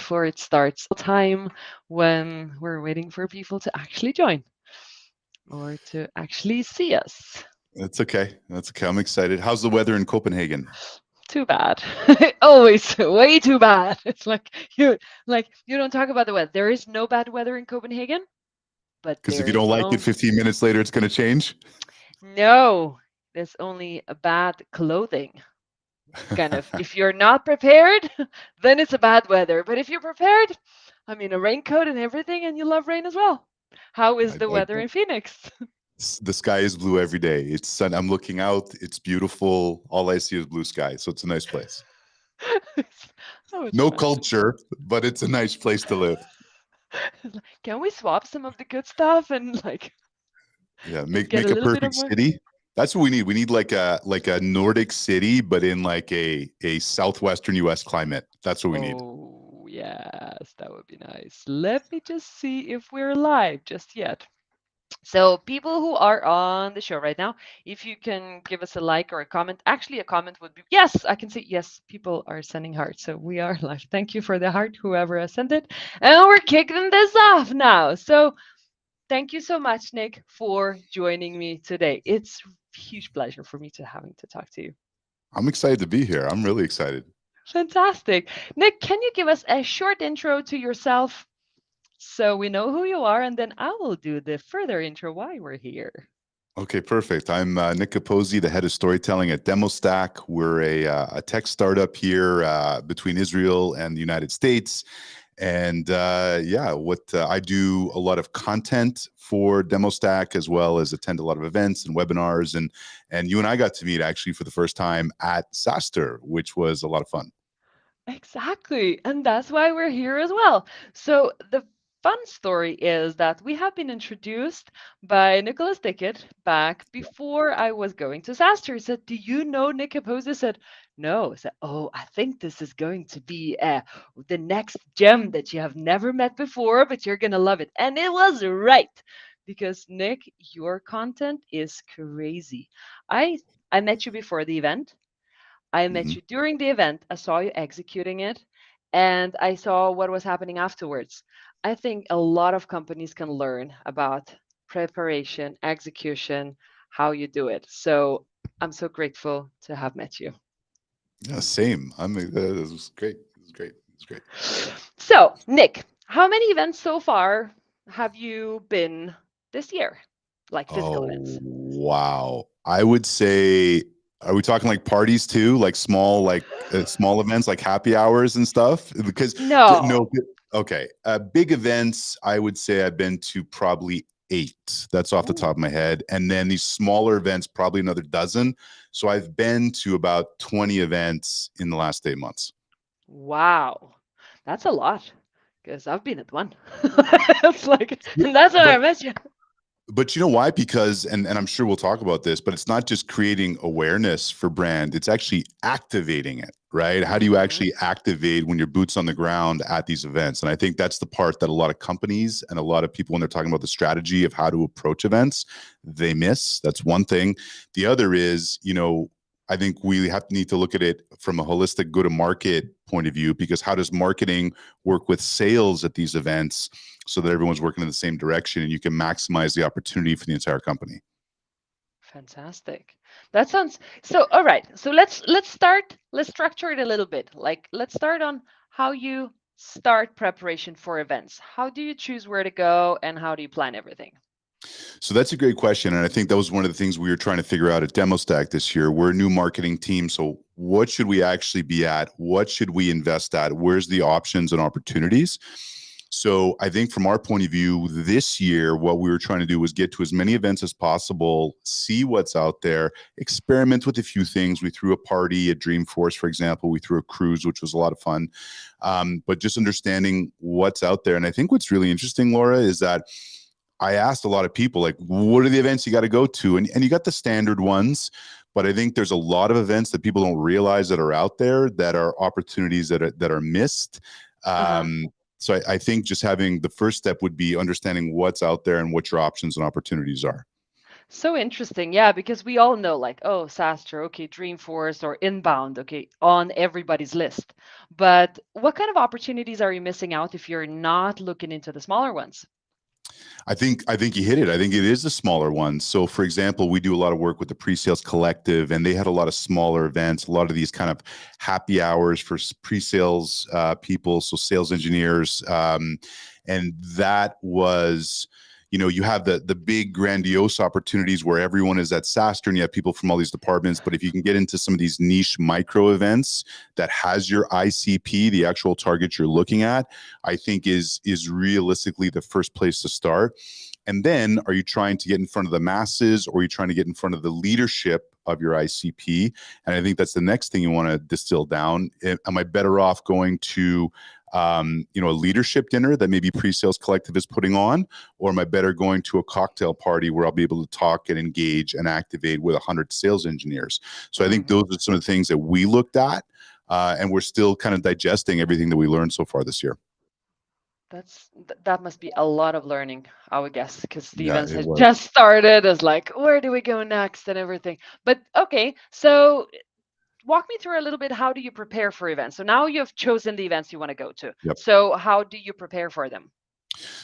before it starts. Time when we're waiting for people to actually join or to actually see us. That's okay. That's okay. I'm excited. How's the weather in Copenhagen? Too bad. Always way too bad. It's like you don't talk about the weather. There is no bad weather in Copenhagen, but Because if there you is don't like it, on 15 minutes later, it's going to change. no. There's only a bad clothing. Kind of. If you're not prepared, then it's a bad weather. But if you're prepared, I mean a raincoat and everything, and you love rain as well. How is the weather in Phoenix? The sky is blue every day. It's sun. I'm looking out. It's beautiful. All I see is blue sky. So it's a nice place. So much No fun. culture, but it's a nice place to live. Can we swap some of the good stuff and Yeah, get a make a little bit of perfect more? city. That's what we need. We need like a Nordic city, but in like a southwestern US climate. That's what we need. Oh, yes, that would be nice. Let me just see if we're live just yet. So, people who are on the show right now, if you can give us a like or a comment, actually, a comment would be yes, I can see yes, people are sending hearts. So, we are live. Thank you for the heart, whoever has sent it. And we're kicking this off now. So, thank you so much, Nick, for joining me today. It's a huge pleasure for me to having to talk to you. I'm excited to be here. I'm really excited. Fantastic. Nick, can you give us a short intro to yourself so we know who you are, and then I will do the further intro why we're here. Okay, perfect. I'm Nick Capozzi, the head of storytelling at Demostack. We're a tech startup here between Israel and the United States. And yeah, what I do a lot of content for Demostack, as well as attend a lot of events and webinars. And you and I got to meet actually for the first time at SaaStr, which was a lot of fun. Exactly. And that's why we're here as well. So the fun story is that we have been introduced by Nicholas Dickett back before I was going to SaaStr. He said, "Do you know Nick Capozzi?" I said, "No." I said, "Oh, I think this is going to be the next gem that you have never met before, but you're going to love it." And it was right. Because Nick, your content is crazy. I I met you before the event. I met Mhm. you during the event. I saw you executing it, and I saw what was happening afterwards. I think a lot of companies can learn about preparation, execution, how you do it. So I'm so grateful to have met you. Yeah, same. This was great. This was great. This was great. So, Nick, how many events so far have you been this year? Like physical Oh, events? wow. I would say, are we talking like parties too? Like small events like happy hours and stuff? Because No. no, okay. Big events, I would say I've been to probably eight. That's off the top of Ooh, my head. And then these smaller events, probably another dozen. So I've been to about 20 events in the last 8 months. wow. That's a lot because I've been at one. It's like, Yeah, and that's what I but met you. But you know why? Because, and I'm sure we'll talk about this, but it's not just creating awareness for brand, it's actually activating it, right? How do you Hmm. actually activate when your boots on the ground at these events? And I think that's the part that a lot of companies and a lot of people, when they're talking about the strategy of how to approach events, they miss. That's one thing. The other is, I think we have to need to look at it from a holistic go-to-market point of view, because how does marketing work with sales at these events so that everyone's working in the same direction and you can maximize the opportunity for the entire company? Fantastic. That sounds so. All right. So let's start. Let's structure it a little bit. Like let's start on how you start preparation for events. How do you choose where to go, and how do you plan everything? So that's a great question. And I think that was one of the things we were trying to figure out at Demostack this year. We're a new marketing team. So what should we actually be at? What should we invest at? Where's the options and opportunities? So I think from our point of view, this year, what we were trying to do was get to as many events as possible, see what's out there, experiment with a few things. We threw a party at Dreamforce, for example. We threw a cruise, which was a lot of fun. But just understanding what's out there. And I think what's really interesting, Laura, is that I asked a lot of people, like, what are the events you got to go to? And you got the standard ones, but I think there's a lot of events that people don't realize that are out there that are opportunities that are missed. Uh-huh. So I think just having the first step would be understanding what's out there and what your options and opportunities are. So interesting. Yeah, because we all know like, oh, Sastra, okay, Dreamforce or Inbound, okay, on everybody's list. But what kind of opportunities are you missing out if you're not looking into the smaller ones? I think you hit it. I think it is the smaller ones. So for example, we do a lot of work with the pre-sales collective, and they had a lot of smaller events, a lot of these kind of happy hours for pre-sales people, so sales engineers. And that was, you have the big grandiose opportunities where everyone is at SaaStr and you have people from all these departments. But if you can get into some of these niche micro events that has your ICP, the actual target you're looking at, I think is realistically the first place to start. And then are you trying to get in front of the masses, or are you trying to get in front of the leadership of your ICP? And I think that's the next thing you want to distill down. Am I better off going to a leadership dinner that maybe Pre-Sales Collective is putting on, or am I better going to a cocktail party where I'll be able to talk and engage and activate with 100 sales engineers? So I think those Hmm. are some of the things that we looked at, and we're still kind of digesting everything that we learned so far this year. That must be a lot of learning, I would guess, because Yeah, Stevens it has was. just started as like, where do we go next and everything. But okay, so walk me through a little bit. How do you prepare for events? So now you've chosen the events you want to go to. Yep. So how do you prepare for them?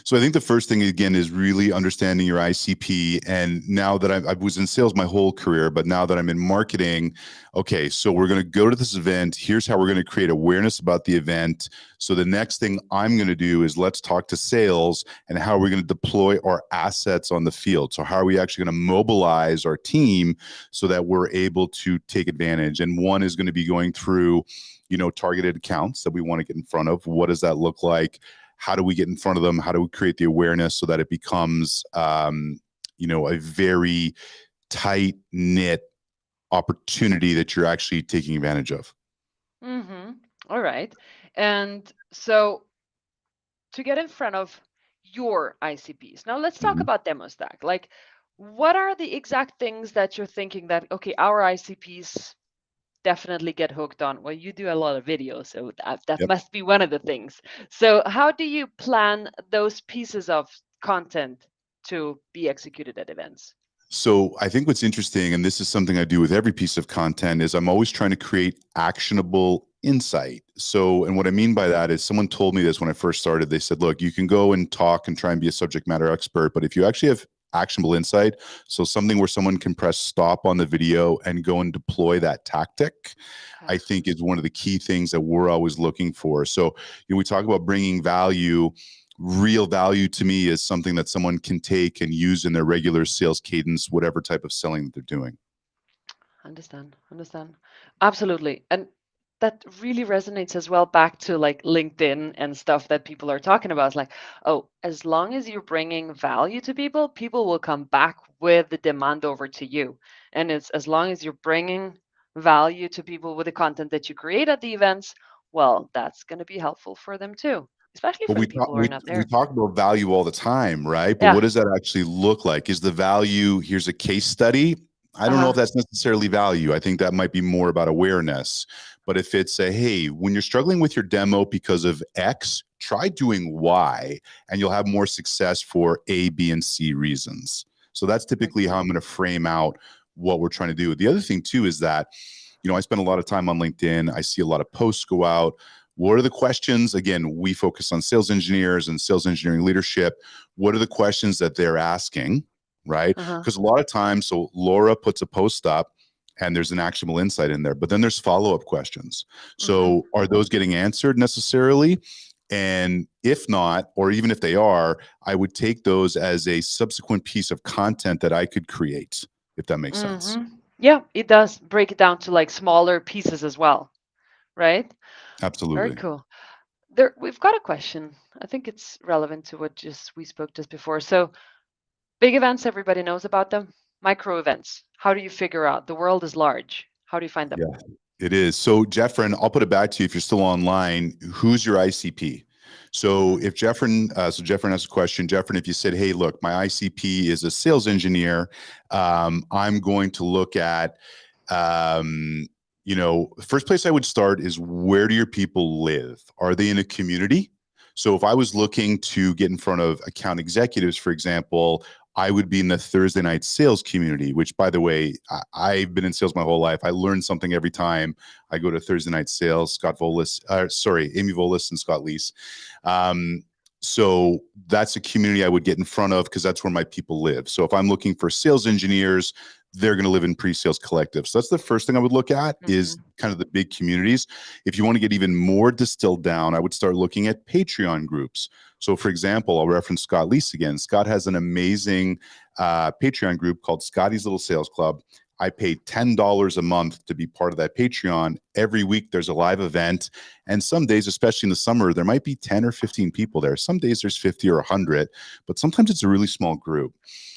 So I think the first thing again is really understanding your ICP. And now that I was in sales my whole career, but now that I'm in marketing, okay, so we're going to go to this event. Here's how we're going to create awareness about the event. So the next thing I'm going to do is let's talk to sales and how we're going to deploy our assets on the field. So how are we actually going to mobilize our team so that we're able to take advantage? And one is going to be going through, targeted accounts that we want to get in front of. What does that look like? How do we get in front of them? How do we create the awareness so that it becomes, a very tight knit opportunity that you're actually taking advantage of? Mm-hmm. All right. And so to get in front of your ICPs, now let's talk Mhm. about Demostack. Like, what are the exact things that you're thinking that, okay, our ICPs definitely get hooked on? Well, you do a lot of videos, so that Yep. must be one of the things. So, how do you plan those pieces of content to be executed at events? So I think what's interesting, and this is something I do with every piece of content, is I'm always trying to create actionable insight. So, and what I mean by that is someone told me this when I first started. They said, look, you can go and talk and try and be a subject matter expert, but if you actually have actionable insight, so something where someone can press stop on the video and go and deploy that tactic, I Ah, think is one of the key things that we're always looking for. So, we talk about bringing value. Real value to me is something that someone can take and use in their regular sales cadence, whatever type of selling that they're doing. understand, understand. Absolutely. And that really resonates as well back to like LinkedIn and stuff that people are talking about. It's like, oh, as long as you're bringing value to people, people will come back with the demand over to you. And it's as long as you're bringing value to people with the content that you create at the events, well, that's going to be helpful for them too, especially But for the we talk people who are we not we there. talk about value all the time, right? But Yeah. what does that actually look like? Is the value, here's a case study? I don't know Uh-huh. if that's necessarily value. I think that might be more about awareness. But if it's a, hey, when you're struggling with your demo because of X, try doing Y, and you'll have more success for A, B, and C reasons. So that's typically how I'm Excellent. going to frame out what we're trying to do. The other thing too is that, I spend a lot of time on LinkedIn. I see a lot of posts go out. What are the questions? Again, we focus on sales engineers and sales engineering leadership. What are the questions that they're asking, right? Uh-huh. Because a lot of times, so Laura puts a post up and there's an actionable insight in there, but then there's follow-up questions. Mm-hmm. So are those getting answered necessarily? And if not, or even if they are, I would take those as a subsequent piece of content that I could create, if that makes sense. Mm-hmm. Yeah, it does break it down to like smaller pieces as well, right? Very Absolutely. cool. There, we've got a question. I think it's relevant to what just we spoke just before. So, big events, everybody knows about them. Micro events, how do you figure out? The world is large. How do you find them? Yeah, it is. So, Jeffrin, I'll put it back to you if you're still online. Who's your ICP? So, Mm-hmm. if Jeffrin has a question. Jeffrin, if you said, "Hey, look, my ICP is a sales engineer," I'm going to look at, the first place I would start is where do your people live? Are they in a community? So, if I was looking to get in front of account executives, for example, I would be in the Thursday night sales community, which, by the way, I've been in sales my whole life. I learn something every time I go to Thursday night sales. Amy Volis and Scott Leese. So that's a community I would get in front of because that's where my people live. So if I'm looking for sales engineers, they're going to live in pre-sales collectives. So that's the first thing I would look at is kind of the big communities. If you want to get even more distilled down, I would start looking at Patreon groups. So for example, I'll reference Scott Leese again. Scott has an amazing Patreon group called Scotty's Little Sales Club. I pay $10 a month to be part of that Patreon. Every week there's a live event. And some days, especially in the summer, there might be 10 or 15 people there. Some days there's 50 or 100, but sometimes it's a really small group.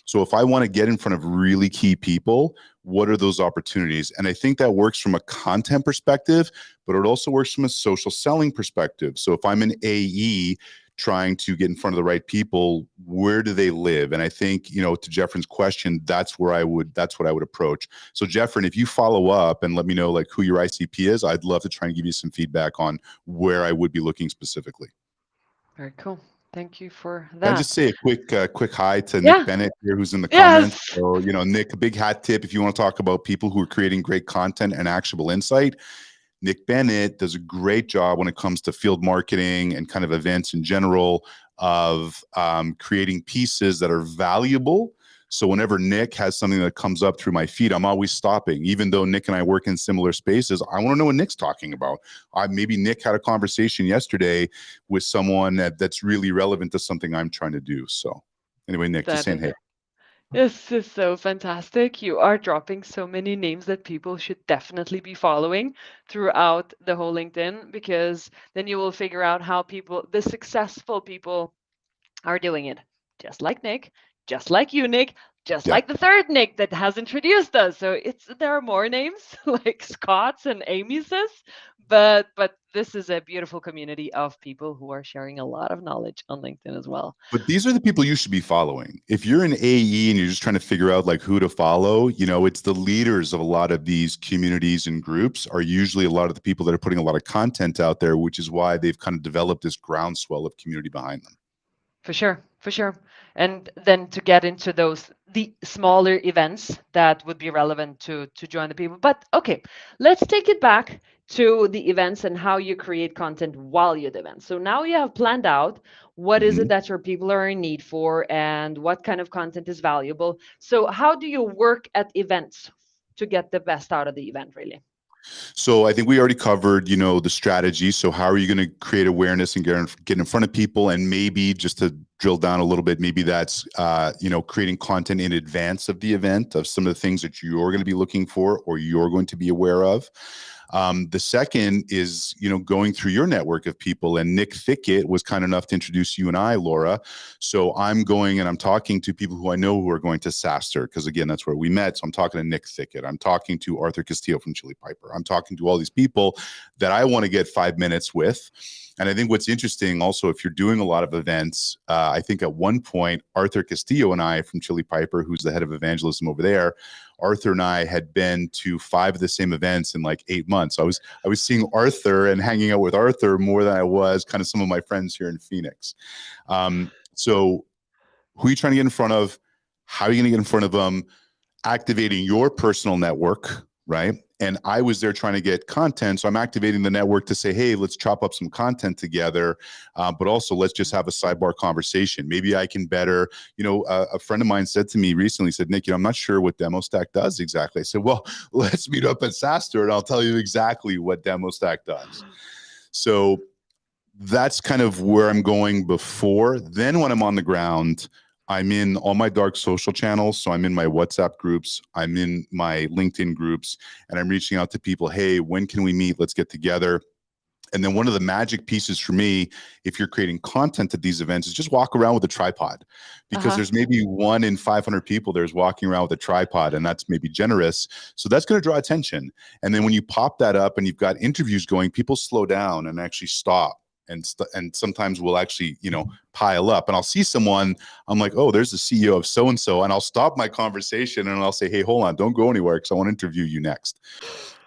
So if I want to get in front of really key people, what are those opportunities? And I think that works from a content perspective, but it also works from a social selling perspective. So if I'm an AE trying to get in front of the right people, where do they live? And I think, to Jeffrey's question, that's what I would approach. So Jeffrey, if you follow up and let me know like who your ICP is, I'd love to try and give you some feedback on where I would be looking specifically. Very cool. Thank you for Can I just that. say a quick hi to Nick Yeah. Bennett here, who's in the comments. Yes. So, Nick, a big hat tip if you want to talk about people who are creating great content and actionable insight. Nick Bennett does a great job when it comes to field marketing and kind of events in general of creating pieces that are valuable. So whenever Nick has something that comes up through my feed, I'm always stopping. Even though Nick and I work in similar spaces, I want to know what Nick's talking about. Maybe Nick had a conversation yesterday with someone that's really relevant to something I'm trying to do. So anyway, Nick, just That saying is hey. This is so fantastic. You are dropping so many names that people should definitely be following throughout the whole LinkedIn, because then you will figure out how the successful people, are doing it. Just like Nick, just like you, Nick, just Yeah. like the third Nick that has introduced us. So there are more names like Scott's and Amy's, but this is a beautiful community of people who are sharing a lot of knowledge on LinkedIn as well. But these are the people you should be following. If you're an AE and you're just trying to figure out like who to follow, it's the leaders of a lot of these communities and groups are usually a lot of the people that are putting a lot of content out there, which is why they've kind of developed this groundswell of community behind them. For sure, for sure. And then to get into the smaller events that would be relevant to join the people. But okay, let's take it back to the events and how you create content while you're at the event. So now you have planned out what is it that your people are in need for and what kind of content is valuable. So how do you work at events to get the best out of the event, really? So I think we already covered, the strategy. So how are you going to create awareness and get in front of people? And maybe just to drill down a little bit, maybe that's, creating content in advance of the event of some of the things that you're going to be looking for or you're going to be aware of. The second is, going through your network of people. And Nick Thickett was kind enough to introduce you and I, Laura. So I'm going and I'm talking to people who I know who are going to SaaStr, because again, that's where we met. So I'm talking to Nick Thickett. I'm talking to Arthur Castillo from Chili Piper. I'm talking to all these people that I want to get 5 minutes with. And I think what's interesting also, if you're doing a lot of events, I think at one point, Arthur Castillo and I from Chili Piper, who's the head of evangelism over there, Arthur and I had been to 5 of the same events in like 8 months. I was seeing Arthur and hanging out with Arthur more than I was kind of some of my friends here in Phoenix. So who are you trying to get in front of? How are you going to get in front of them? Activating your personal network, right? And I was there trying to get content. So I'm activating the network to say, hey, let's chop up some content together. But also let's just have a sidebar conversation. Maybe I can better, a friend of mine said to me recently, said, Nick, I'm not sure what Demostack does exactly. I said, well, let's meet up at SaaStr and I'll tell you exactly what Demostack does. So that's kind of where I'm going before. Then when I'm on the ground, I'm in all my dark social channels. So I'm in my WhatsApp groups, I'm in my LinkedIn groups, and I'm reaching out to people. Hey, when can we meet? Let's get together. And then one of the magic pieces for me, if you're creating content at these events, is just walk around with a tripod, because there's maybe 1 in 500 people there's walking around with a tripod, and that's maybe generous. So that's going to draw attention. And then when you pop that up and you've got interviews going, people slow down and actually stop. And sometimes we'll actually, pile up, and I'll see someone, I'm like, oh, there's the CEO of so-and-so. And I'll stop my conversation and I'll say, hey, hold on, don't go anywhere, because I want to interview you next.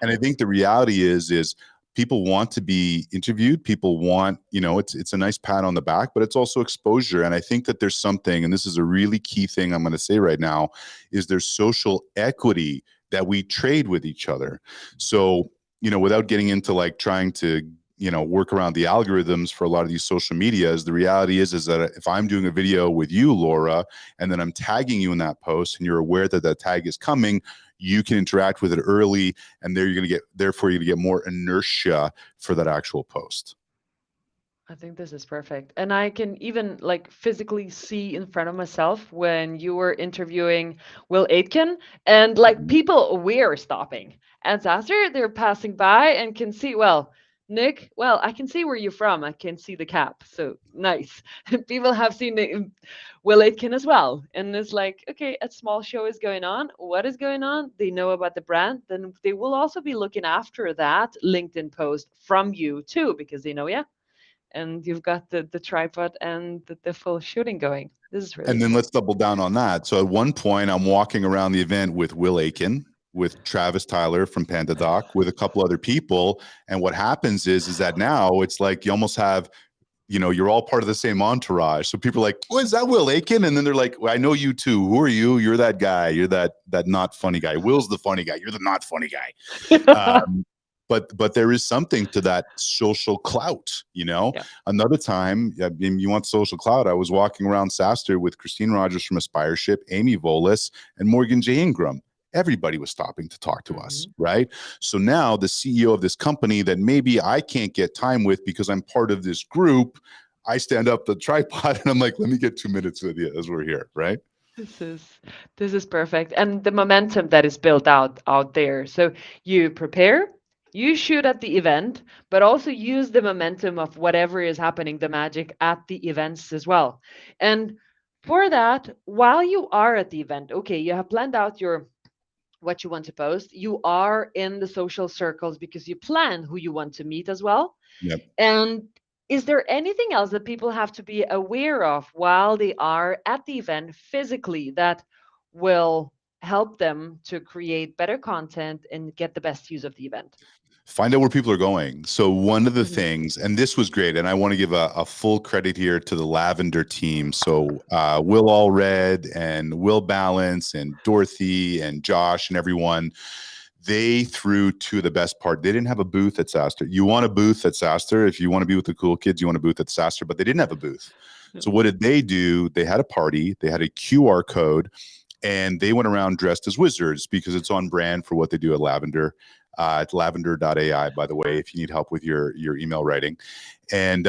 And I think the reality is People want to be interviewed. People want, it's a nice pat on the back, but it's also exposure. And I think that there's something, and this is a really key thing I'm going to say right now, is there's social equity that we trade with each other. So, without getting into like trying to work around the algorithms for a lot of these social medias, the reality is that if I'm doing a video with you, Laura, and then I'm tagging you in that post and you're aware that that tag is coming, you can interact with it early, and there therefore you're going to get more inertia for that actual post. I think this is perfect. And I can even like physically see in front of myself when you were interviewing Will Aitken, and like Mhm. people were stopping. And after they're passing by and can see, well, Nick, well, I can see where you're from. I can see the cap. So nice. People have seen Will Aitken as well. And it's like, okay, a small show is going on. What is going on? They know about the brand. Then they will also be looking after that LinkedIn post from you too, because they know, yeah, and you've got the tripod and the full shooting going. This is really And then cool. let's double down on that. So at one point, I'm walking around the event with Will Aiken, with Travis Tyler from Panda Doc, with a couple other people. And what happens is that now it's like you almost have, you're all part of the same entourage. So people are like, "Oh, is that Will Aiken?" And then they're like, "Well, I know you too. Who are you? You're that guy. You're that not funny guy. Will's the funny guy. You're the not funny guy." Um, but there is something to that social clout. Yeah. Another time, I mean, you want social clout, I was walking around SaaStr with Christine Rogers from Aspireship, Amy Volas, and Morgan J. Ingram. Everybody was stopping to talk to us, Hmm. right? So now the CEO of this company that maybe I can't get time with because I'm part of this group, I stand up the tripod and I'm like, let me get 2 minutes with you as we're here, right? This is this is perfect. And the momentum that is built out there. So you prepare, you shoot at the event, but also use the momentum of whatever is happening, the magic at the events as well. And for that, while you are at the event, okay, you have planned out your what you want to post. You are in the social circles because you plan who you want to meet as well. Yep. And is there anything else that people have to be aware of while they are at the event physically that will help them to create better content and get the best use of the event? Find out where people are going. So one of the Hmm. things, and this was great, and I want to give a full credit here to the Lavender team. So Will Allred and Will Balance and Dorothy and Josh and everyone, they threw two of the best part. They didn't have a booth at SaaStr. You want a booth at SaaStr. If you want to be with the cool kids, you want a booth at SaaStr, but they didn't have a booth. So what did they do? They had a party. They had a QR code, and they went around dressed as wizards because it's on brand for what they do at Lavender. It's lavender.ai, by the way, if you need help with your email writing. And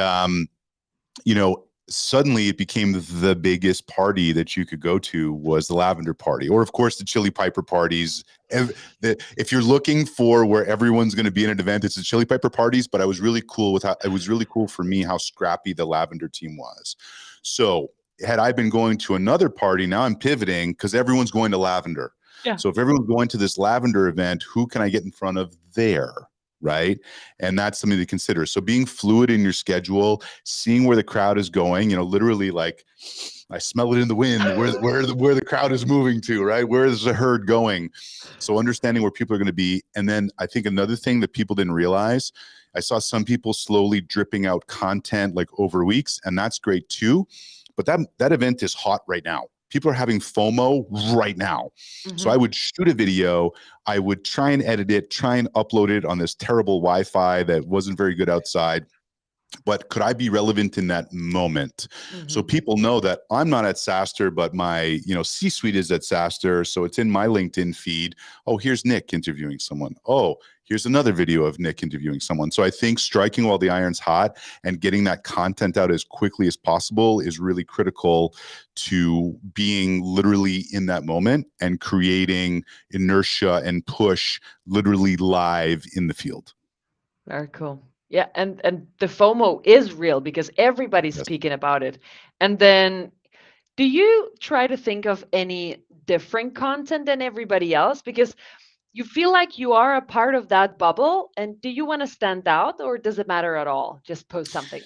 suddenly it became the biggest party that you could go to was the Lavender party, or of course the Chili Piper parties. If you're looking for where everyone's going to be in an event, it's the Chili Piper parties. But I was really cool with how it was really cool for me how scrappy the Lavender team was. So had I been going to another party, now I'm pivoting because everyone's going to Lavender. Yeah. So if everyone's going to this Lavender event, who can I get in front of there? Right. And that's something to consider. So being fluid in your schedule, seeing where the crowd is going, literally like I smell it in the wind, where the crowd is moving to, right? Where is the herd going? So understanding where people are going to be. And then I think another thing that people didn't realize, I saw some people slowly dripping out content like over weeks, and that's great too. But that event is hot right now. People are having FOMO right now. So Hmm. I would shoot a video, I would try and edit it, try and upload it on this terrible Wi-Fi that wasn't very good outside. But could I be relevant in that moment? So Hmm. people know that I'm not at SaaStr, but my C-suite is at SaaStr. So it's in my LinkedIn feed. Oh, here's Nick interviewing someone. Oh, here's another video of Nick interviewing someone. So I think striking while the iron's hot and getting that content out as quickly as possible is really critical to being literally in that moment and creating inertia and push literally live in the field. Very cool. Yeah, and the FOMO is real because everybody's Yes. speaking about it. And then do you try to think of any different content than everybody else? Because you feel like you are a part of that bubble. And do you want to stand out or does it matter at all? Just post something.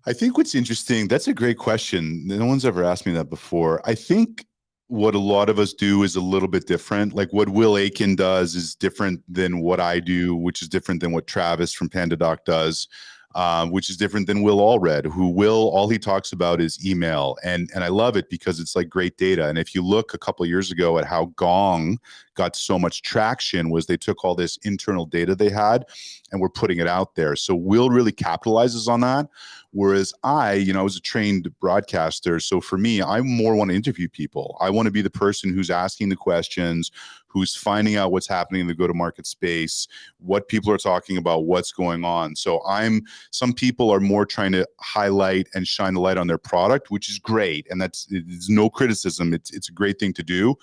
I think what's interesting, that's a great question. No one's ever asked me that before. I think what a lot of us do is a little bit different. Like what Will Aiken does is different than what I do, which is different than what Travis from PandaDoc does, which is different than Will Allred, who all he talks about is email. And I love it because it's like great data. And if you look a couple of years ago at how Gong got so much traction, was they took all this internal data they had and were putting it out there. So Will really capitalizes on that. Whereas I was a trained broadcaster. So for me, I more want to interview people. I want to be the person who's asking the questions, who's finding out what's happening in the go-to-market space, what people are talking about, what's going on. So some people are more trying to highlight and shine the light on their product, which is great. And it's no criticism. It's a great thing to do.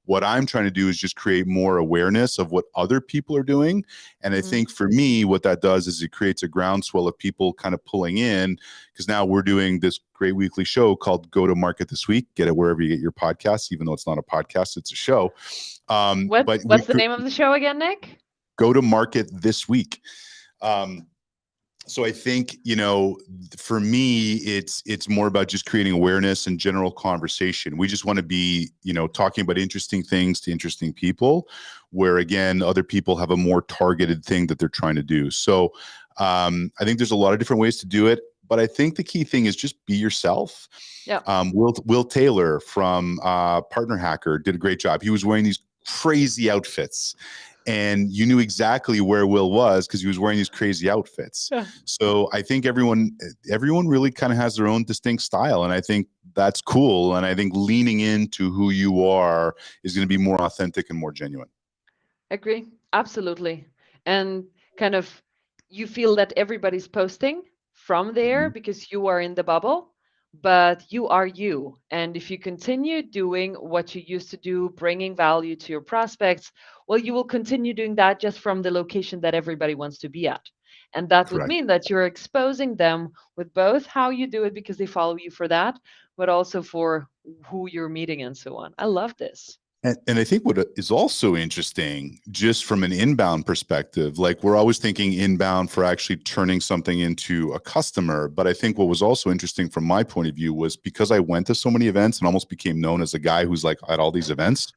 What I'm trying to do is just create more awareness of what other people are doing. And I think for me, what that does is it creates a groundswell of people kind of pulling in, because now we're doing this great weekly show called Go to Market This Week. Get it wherever you get your podcasts, even though it's not a podcast, it's a show. What's the name of the show again, Nick? Go to Market This Week. So I think, for me, it's more about just creating awareness and general conversation. We just want to be, talking about interesting things to interesting people, where again, other people have a more targeted thing that they're trying to do. So I think there's a lot of different ways to do it, but I think the key thing is just be yourself. Yeah. Will Taylor from Partner Hacker did a great job. He was wearing these crazy outfits, and you knew exactly where Will was because he was wearing these crazy outfits. Yeah. So I think everyone really kind of has their own distinct style. And I think that's cool. And I think leaning into who you are is going to be more authentic and more genuine. Agree. Absolutely. And kind of you feel that everybody's posting from there because you are in the bubble, but you are you. And if you continue doing what you used to do, bringing value to your prospects, well, you will continue doing that just from the location that everybody wants to be at. And that would mean that you're exposing them with both how you do it because they follow you for that, but also for who you're meeting and so on. I love this. And I think what is also interesting, just from an inbound perspective, like we're always thinking inbound for actually turning something into a customer. But I think what was also interesting from my point of view was because I went to so many events and almost became known as a guy who's like at all these events,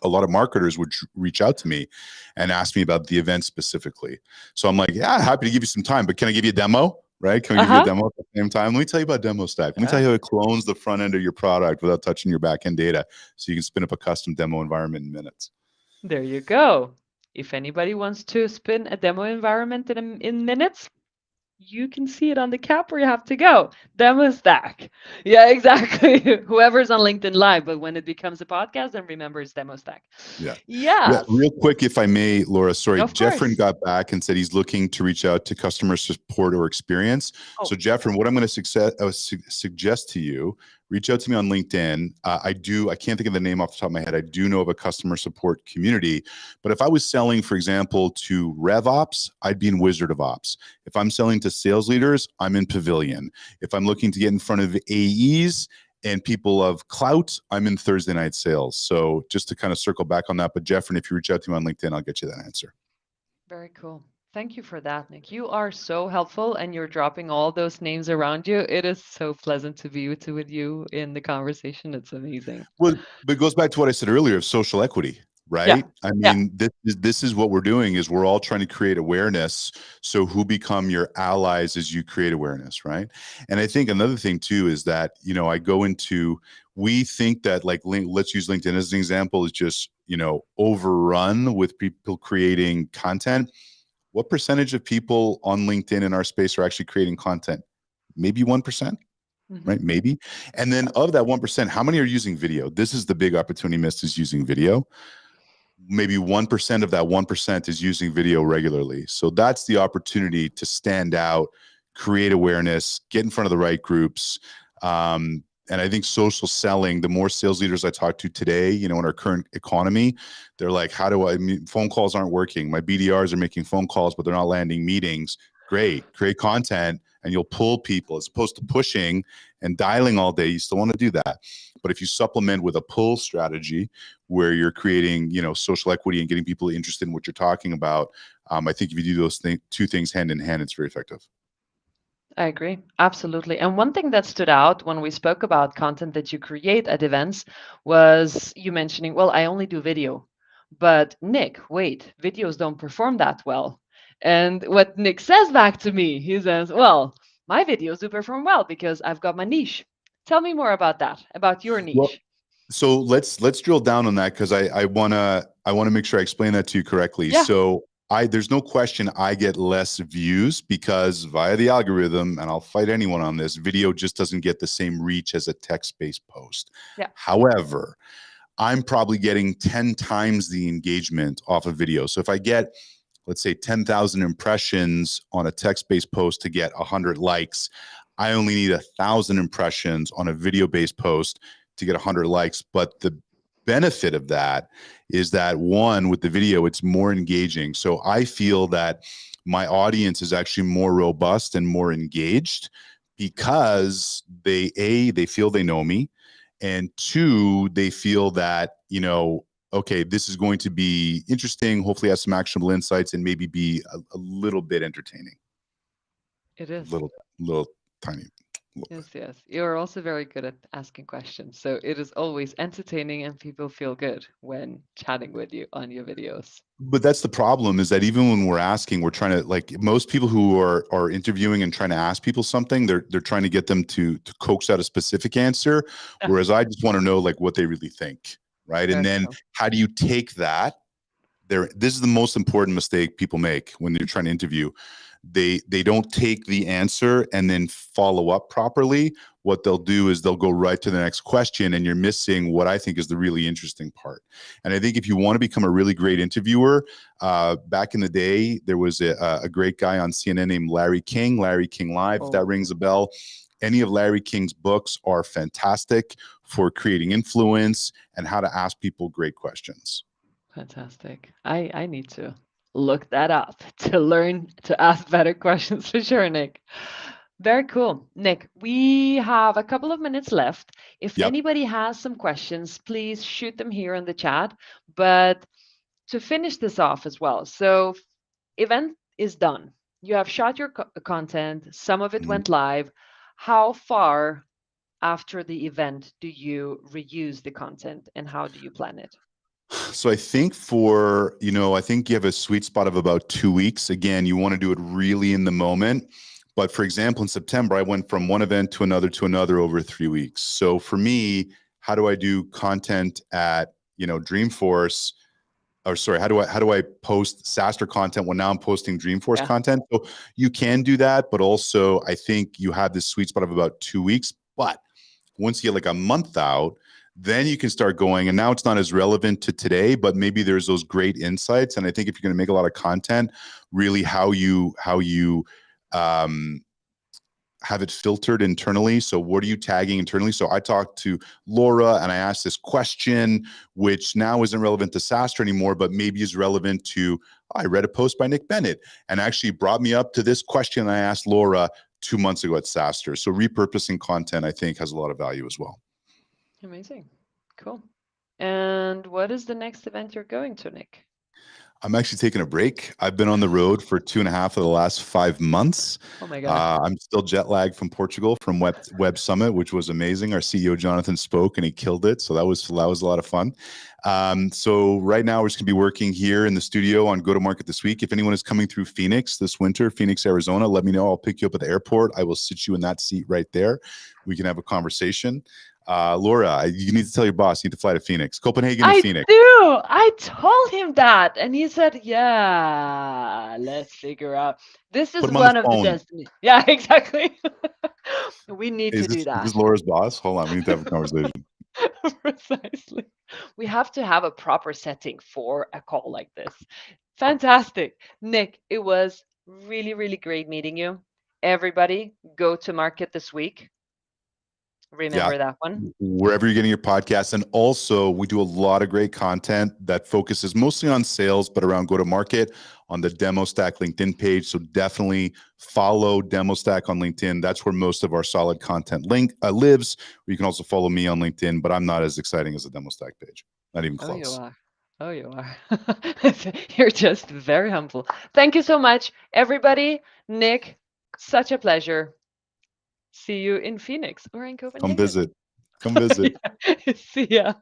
a lot of marketers would reach out to me and ask me about the event specifically. So I'm like, yeah, happy to give you some time, but can I give you a demo? Right? Can we give you a demo at the same time? Let me tell you about Demostack. Let me tell you how it clones the front end of your product without touching your back end data, so you can spin up a custom demo environment in minutes. There you go. If anybody wants to spin a demo environment in minutes, you can see it on the cap where you have to go. Demostack. Yeah, exactly. Whoever's on LinkedIn Live, but when it becomes a podcast, then remember it's Demostack. Yeah. Real quick, if I may, Laura, sorry. Jeffrey got back and said he's looking to reach out to customer support or experience. So Jeffrey, what I'm going to suggest to you, reach out to me on LinkedIn. I can't think of the name off the top of my head. I do know of a customer support community, but if I was selling, for example, to RevOps, I'd be in Wizard of Ops. If I'm selling to sales leaders, I'm in Pavilion. If I'm looking to get in front of AEs and people of clout, I'm in Thursday Night Sales. So just to kind of circle back on that, but Jeffrey, if you reach out to me on LinkedIn, I'll get you that answer. Very cool. Thank you for that, Nick. You are so helpful and you're dropping all those names around you. It is so pleasant to be with you in the conversation. It's amazing. Well, but it goes back to what I said earlier of social equity, right? Yeah. I mean, this is what we're doing is we're all trying to create awareness. So who become your allies as you create awareness, right? And I think another thing too is that, we think that like, let's use LinkedIn as an example, is just, overrun with people creating content. What percentage of people on LinkedIn in our space are actually creating content? Maybe 1%, right? Maybe. And then of that 1%, how many are using video? This is the big opportunity missed, is using video. Maybe 1% of that 1% is using video regularly. So that's the opportunity to stand out, create awareness, get in front of the right groups. And I think social selling, the more sales leaders I talk to today, in our current economy, they're like, phone calls aren't working. My BDRs are making phone calls, but they're not landing meetings. Great, create content and you'll pull people as opposed to pushing and dialing all day. You still want to do that. But if you supplement with a pull strategy where you're creating, social equity and getting people interested in what you're talking about, I think if you do those two things hand in hand, it's very effective. I agree. Absolutely. And one thing that stood out when we spoke about content that you create at events was you mentioning, well, I only do video. But Nick, wait, videos don't perform that well. And what Nick says back to me, he says, well, my videos do perform well because I've got my niche. Tell me more about that, about your Well, niche. so let's drill down on that because I wanna make sure I explain that to you correctly. Yeah. So I there's no question I get less views because via the algorithm, and I'll fight anyone on this, video just doesn't get the same reach as a text-based post. Yeah. However, I'm probably getting 10 times the engagement off a video. So if I get, let's say, 10,000 impressions on a text-based post to get 100 likes, I only need 1,000 impressions on a video-based post to get 100 likes. But the benefit of that is that, one, with the video, it's more engaging. So I feel that my audience is actually more robust and more engaged because they feel they know me, and two, they feel that, okay, this is going to be interesting, hopefully have some actionable insights, and maybe be a little bit entertaining. It is. Little tiny little bit. Yes, yes. You're also very good at asking questions. So it is always entertaining and people feel good when chatting with you on your videos. But that's the problem, is that even when we're asking, we're trying to, like, most people who are interviewing and trying to ask people something, they're trying to get them to coax out a specific answer, Yeah, whereas I just want to know like what they really think, right? And very then true. how do you take that? This is the most important mistake people make when they're trying to interview. They don't take the answer and then follow up properly. What they'll do is they'll go right to the next question, and you're missing what I think is the really interesting part. And I think if you want to become a really great interviewer, back in the day, there was a great guy on CNN named Larry King, Larry King Live, if that Oh, rings a bell. Any of Larry King's books are fantastic for creating influence and how to ask people great questions. fantastic. I need to look that up to learn to ask better questions for sure, Nick. Very cool. Nick, we have a couple of minutes left. If Yep. anybody has some questions, please shoot them here in the chat. But to finish this off as well, so event is done. You have shot your content, some of it Mhm. went live. How far after the event do you reuse the content and how do you plan it? So I think I think you have a sweet spot of about 2 weeks. Again, you want to do it really in the moment. But for example, in September, I went from one event to another over 3 weeks. So for me, how do I do content at, Dreamforce? Or sorry, how do I post SaaStr content when now I'm posting Dreamforce Yeah, content? So you can do that, but also I think you have this sweet spot of about 2 weeks. But once you get like a month out, then you can start going. And now it's not as relevant to today, but maybe there's those great insights. And I think if you're going to make a lot of content, really how you um, have it filtered internally. So what are you tagging internally? So I talked to Laura and I asked this question, which now isn't relevant to SaaStr anymore, but maybe is relevant to, I read a post by Nick Bennett and actually brought me up to this question I asked Laura 2 months ago at SaaStr. So repurposing content, I think, has a lot of value as well. amazing. Cool. And what is the next event you're going to, Nick? I'm actually taking a break. I've been on the road for 2.5 of the last 5 months. Oh my God. I'm still jet lagged from Portugal from Web Summit, which was amazing. Our CEO Jonathan spoke and he killed it, so that was a lot of fun. So right now we're just gonna be working here in the studio on go to market this week. If anyone is coming through Phoenix this winter, Phoenix, Arizona, let me know. I'll pick you up at the airport. I will sit you in that seat right there. We can have a conversation. Laura, you need to tell your boss you need to fly to Phoenix, Copenhagen to I Phoenix. do. I told him that. And he said, yeah, let's figure out. This Put is him on the one of the phone. destiny. Yeah, exactly. We need Is to this do is that. this Laura's boss? Hold on, we need to have a conversation. Precisely. We have to have a proper setting for a call like this. Fantastic. Nick, it was really, really great meeting you. Everybody, go to market this week. Yeah, Remember that one. wherever you're getting your podcasts. And also, we do a lot of great content that focuses mostly on sales, but around go to market on the Demostack LinkedIn page. So definitely follow Demostack on LinkedIn. That's where most of our solid content lives. Or you can also follow me on LinkedIn, but I'm not as exciting as the Demostack page. Not even Oh, you close. are. Oh, you are. You're just very humble. Thank you so much, everybody. Nick, such a pleasure. See you in Phoenix or in Come Copenhagen. visit. Come visit. Yeah. See ya.